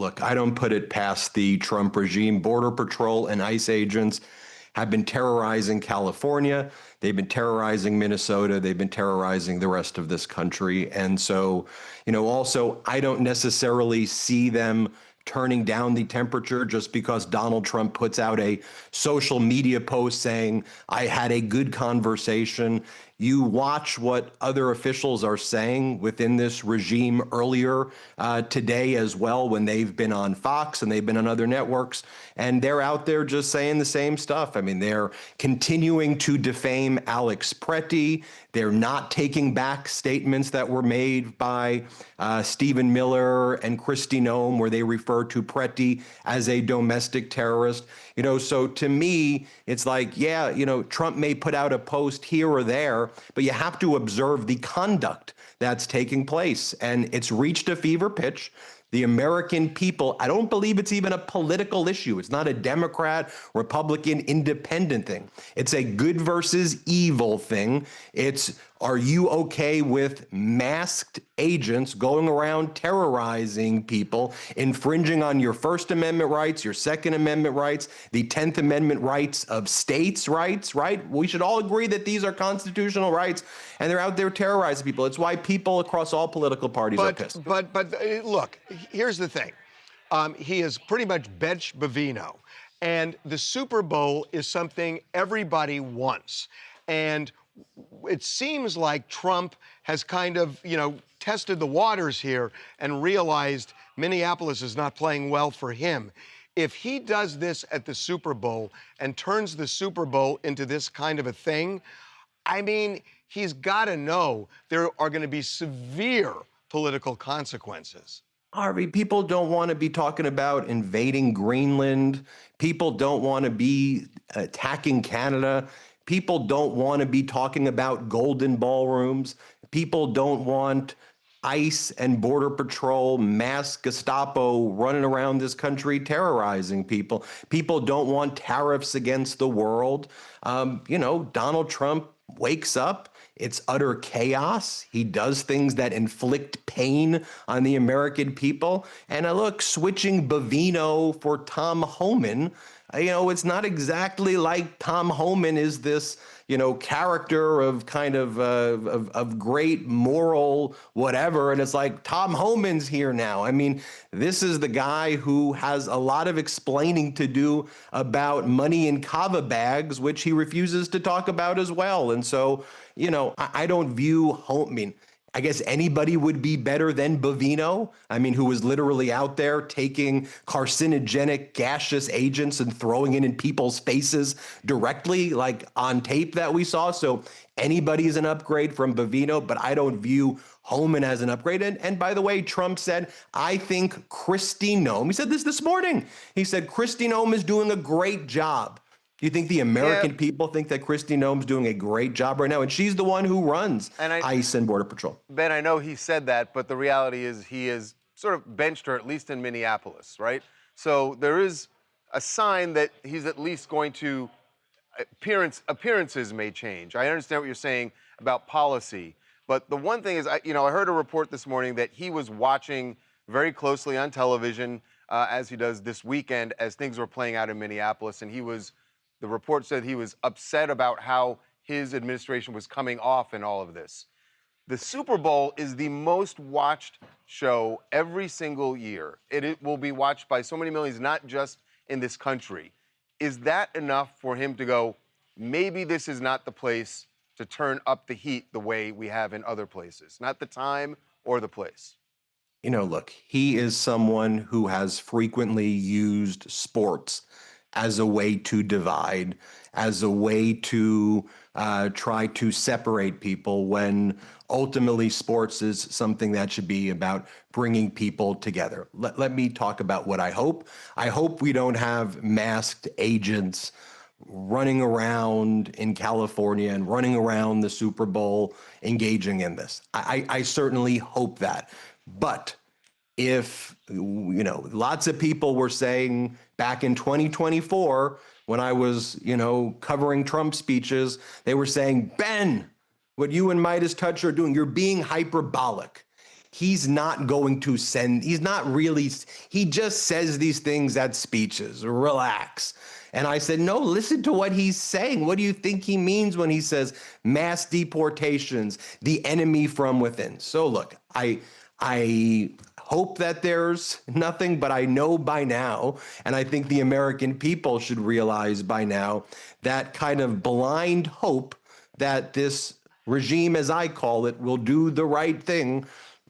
Look, I don't put it past the Trump regime. Border Patrol and ICE agents have been terrorizing California. They've been terrorizing Minnesota. They've been terrorizing the rest of this country. And so, also, I don't necessarily see them turning down the temperature just because Donald Trump puts out a social media post saying, I had a good conversation. You watch what other officials are saying within this regime earlier today as well, when they've been on Fox and they've been on other networks, and they're out there just saying the same stuff. I mean, they're continuing to defame Alex Pretty. They're not taking back statements that were made by Stephen Miller and Kristi Noem, where they refer to Pretty as a domestic terrorist. So to me, it's like, yeah, Trump may put out a post here or there, but you have to observe the conduct that's taking place. And it's reached a fever pitch. The American people, I don't believe it's even a political issue. It's not a Democrat, Republican, independent thing. It's a good versus evil thing. It's, are you okay with masked agents going around terrorizing people, infringing on your First Amendment rights, your Second Amendment rights, the 10th Amendment rights of states' rights, right? We should all agree that these are constitutional rights, and they're out there terrorizing people. It's why people across all political parties are pissed. But look, here's the thing. He has pretty much benched Bovino, and the Super Bowl is something everybody wants. And it seems like Trump has kind of, tested the waters here and realized Minneapolis is not playing well for him. If he does this at the Super Bowl and turns the Super Bowl into this kind of a thing, I mean, he's got to know there are going to be severe political consequences. Harvey, people don't want to be talking about invading Greenland. People don't want to be attacking Canada. People don't want to be talking about golden ballrooms. People don't want ICE and Border Patrol, masked Gestapo running around this country terrorizing people. People don't want tariffs against the world. Donald Trump wakes up. It's utter chaos. He does things that inflict pain on the American people. And look, switching Bovino for Tom Homan, it's not exactly like Tom Homan is this, character of kind of great moral whatever. And it's like, Tom Homan's here now. I mean, this is the guy who has a lot of explaining to do about money in kava bags, which he refuses to talk about as well. And so, I don't view I guess anybody would be better than Bovino, who was literally out there taking carcinogenic gaseous agents and throwing it in people's faces directly, like on tape that we saw. So anybody's an upgrade from Bovino, but I don't view Homan as an upgrade. And by the way, Trump said, I think Kristi Noem, he said this morning, he said, Kristi Noem is doing a great job. Do you think the American people think that Kristi Noem's doing a great job right now? And she's the one who runs ICE and Border Patrol. Ben, I know he said that, but the reality is he has sort of benched her, at least in Minneapolis, right? So there is a sign that he's at least going to, appearances may change. I understand what you're saying about policy, but the one thing is, I heard a report this morning that he was watching very closely on television, as he does this weekend, as things were playing out in Minneapolis, and the report said he was upset about how his administration was coming off in all of this. The Super Bowl is the most watched show every single year. It will be watched by so many millions, not just in this country. Is that enough for him to go, maybe this is not the place to turn up the heat the way we have in other places? Not the time or the place. Look, he is someone who has frequently used sports as a way to divide, as a way to try to separate people, when ultimately sports is something that should be about bringing people together. Let me talk about what I hope. I hope we don't have masked agents running around in California and running around the Super Bowl engaging in this. I certainly hope that. But if, lots of people were saying back in 2024, when I was, covering Trump speeches, they were saying, Ben, what you and Meiselas are doing, you're being hyperbolic. he's not going to send, he's not really, he just says these things at speeches, relax. And I said, no, listen to what he's saying. What do you think he means when he says mass deportations, the enemy from within? So look, I hope that there's nothing, but I know by now, and I think the American people should realize by now, that kind of blind hope that this regime, as I call it, will do the right thing.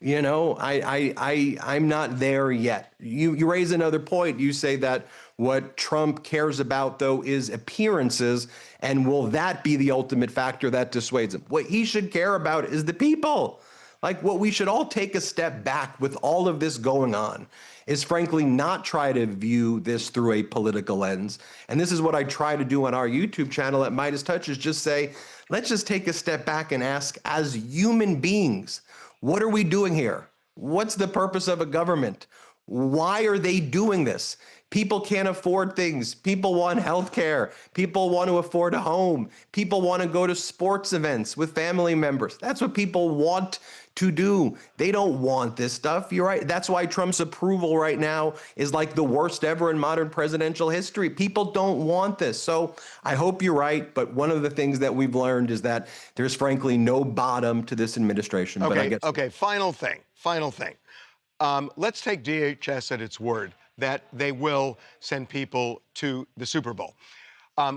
I'm not there yet. You raise another point. You say that what Trump cares about, though, is appearances, and will that be the ultimate factor that dissuades him? What he should care about is the people. Like, what we should all take a step back with all of this going on is, frankly, not try to view this through a political lens. And this is what I try to do on our YouTube channel at Midas Touch, is just say, let's just take a step back and ask, as human beings, what are we doing here? What's the purpose of a government? Why are they doing this? People can't afford things. People want health care. People want to afford a home. People want to go to sports events with family members. That's what people want to do. They don't want this stuff. You're right. That's why Trump's approval right now is like the worst ever in modern presidential history. People don't want this. So I hope you're right. But one of the things that we've learned is that there's frankly no bottom to this administration. Okay, final thing. Let's take DHS at its word that they will send people to the Super Bowl.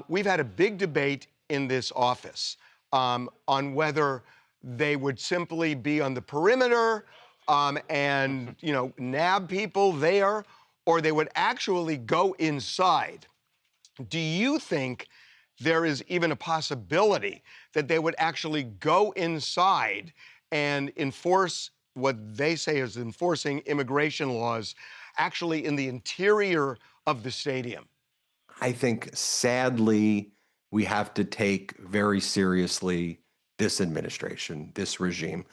We've had a big debate in this office on whether they would simply be on the perimeter and, nab people there, or they would actually go inside. Do you think there is even a possibility that they would actually go inside and enforce what they say is enforcing immigration laws actually in the interior of the stadium? I think, sadly, we have to take very seriously this administration, this regime.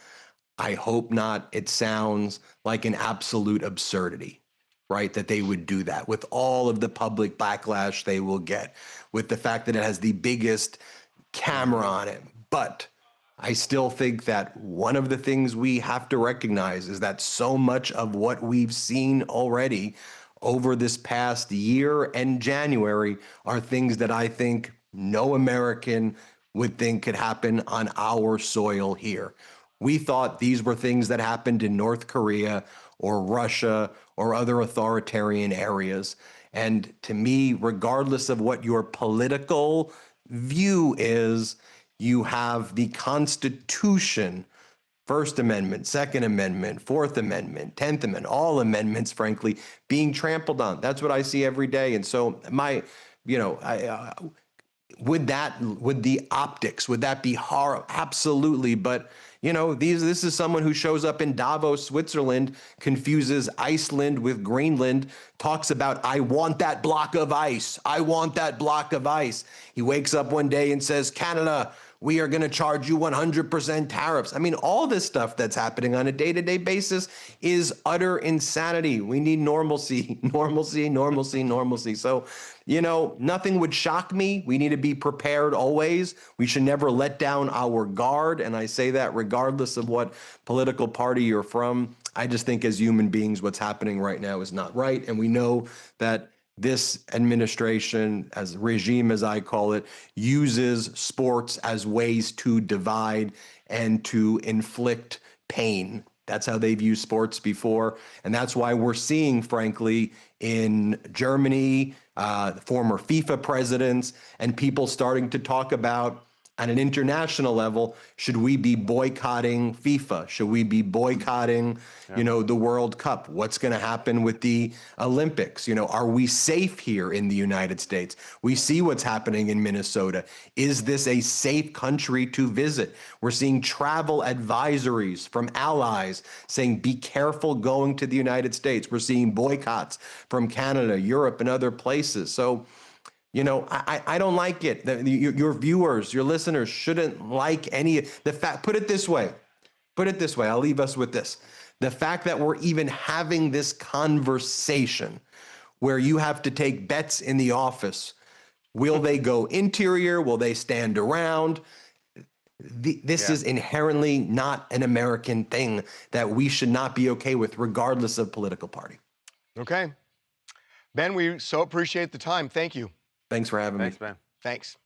I hope not. It sounds like an absolute absurdity, right? That they would do that with all of the public backlash they will get, with the fact that it has the biggest camera on it. But I still think that one of the things we have to recognize is that so much of what we've seen already over this past year and January are things that I think no American would think could happen on our soil here. We thought these were things that happened in North Korea or Russia or other authoritarian areas. And to me, regardless of what your political view is, you have the Constitution, First Amendment, Second Amendment, Fourth Amendment, 10th Amendment, all amendments, frankly, being trampled on. That's what I see every day. And so would the optics, would that be horrible? Absolutely. But, this is someone who shows up in Davos, Switzerland, confuses Iceland with Greenland, talks about, I want that block of ice. I want that block of ice. He wakes up one day and says, Canada, we are going to charge you 100% tariffs. I mean, all this stuff that's happening on a day-to-day basis is utter insanity. We need normalcy, normalcy, normalcy, normalcy. So, nothing would shock me. We need to be prepared always. We should never let down our guard. And I say that regardless of what political party you're from. I just think as human beings, what's happening right now is not right. And we know that this administration, as regime, as I call it, uses sports as ways to divide and to inflict pain. That's how they've used sports before. And that's why we're seeing, frankly, in Germany, former FIFA presidents and people starting to talk about, on an international level, should we be boycotting FIFA? Should we be boycotting, the World Cup? What's going to happen with the Olympics? Are we safe here in the United States? We see what's happening in Minnesota. Is this a safe country to visit? We're seeing travel advisories from allies saying, be careful going to the United States. We're seeing boycotts from Canada, Europe, and other places. So, I don't like it. Your viewers, your listeners shouldn't like any the fact. Put it this way. I'll leave us with this. The fact that we're even having this conversation where you have to take bets in the office. Will they go interior? Will they stand around? This is inherently not an American thing that we should not be okay with, regardless of political party. Okay. Ben, we so appreciate the time. Thank you. Thanks for having me. Thanks, man. Thanks.